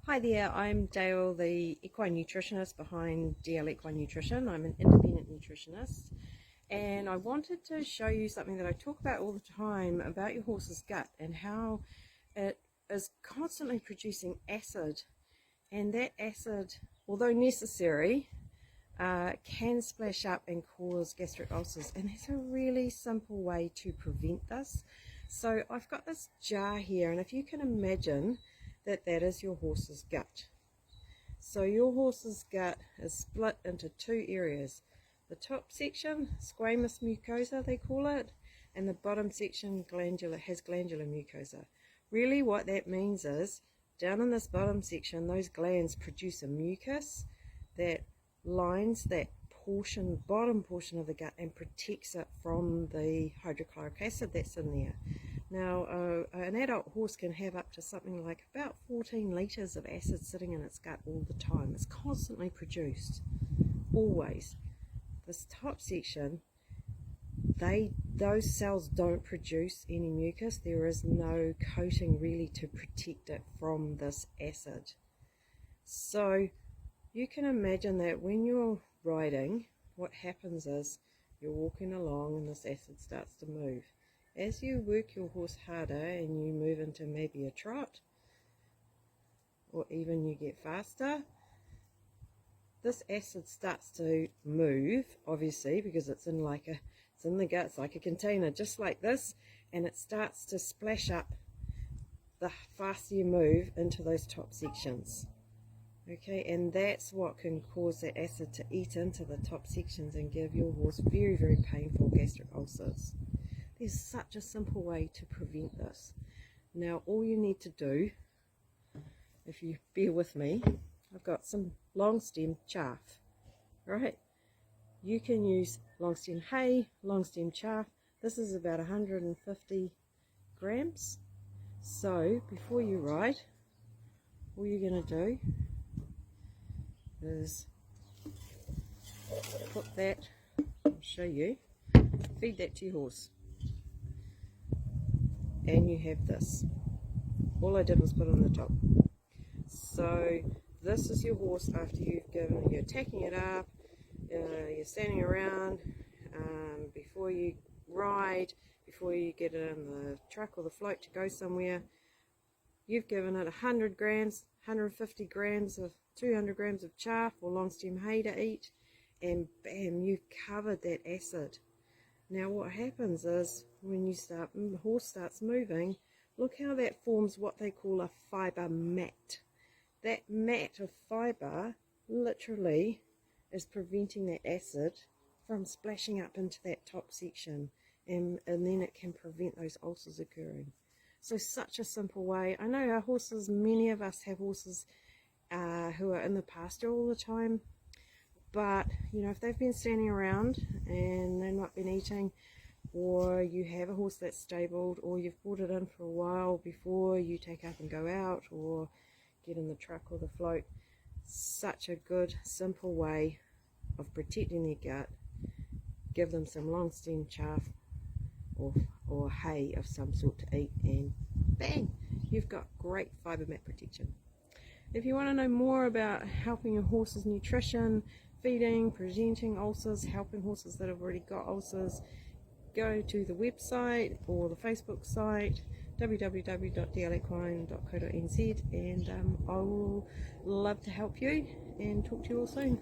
Hi there, I'm Dale, the equine nutritionist behind DL Equine Nutrition. I'm an independent nutritionist, and I wanted to show you something that I talk about all the time about your horse's gut and how it is constantly producing acid, and that acid, although necessary, can splash up and cause gastric ulcers, and there's a really simple way to prevent this. So I've got this jar here, and if you can imagine that is your horse's gut. So your horse's gut is split into two areas. The top section, squamous mucosa they call it, and the bottom section has glandular mucosa. Really what that means is, down in this bottom section, those glands produce a mucus that lines that bottom portion of the gut and protects it from the hydrochloric acid that's in there. Now, an adult horse can have up to something like about 14 litres of acid sitting in its gut all the time. It's constantly produced, always. This top section, those cells don't produce any mucus. There is no coating really to protect it from this acid. So you can imagine that when you're riding, what happens is you're walking along and this acid starts to move. As you work your horse harder and you move into maybe a trot, or even you get faster, this acid starts to move, obviously, because it's in the gut, it's like a container, just like this, and it starts to splash up the faster you move into those top sections. Okay, and that's what can cause that acid to eat into the top sections and give your horse very, very painful gastric ulcers. There's such a simple way to prevent this. Now, all you need to do, if you bear with me, I've got some long stem chaff, right? You can use long stem hay, long stem chaff. This is about 150 grams. So, before you ride, all you're going to do is put that, I'll show you, feed that to your horse. And you have this. All I did was put it on the top. So this is your horse after you're tacking it up, you're standing around, before you ride, before you get it in the truck or the float to go somewhere. You've given it 100 grams, 150 grams of 200 grams of chaff or long stem hay to eat, and bam, you've covered that acid. Now what happens is, when the horse starts moving, look how that forms what they call a fibre mat. That mat of fibre literally is preventing that acid from splashing up into that top section, and then it can prevent those ulcers occurring. So such a simple way. I know our horses, many of us have horses who are in the pasture all the time, but if they've been standing around and they've not been eating, or you have a horse that's stabled, or you've brought it in for a while before you take up and go out or get in the truck or the float, such a good simple way of protecting their gut. Give them some long stem chaff or hay of some sort to eat, and bang, you've got great fibre mat protection. If you want to know more about helping your horse's nutrition, feeding, preventing ulcers, helping horses that have already got ulcers, go to the website or the Facebook site, www.dlequine.co.nz, and I will love to help you and talk to you all soon.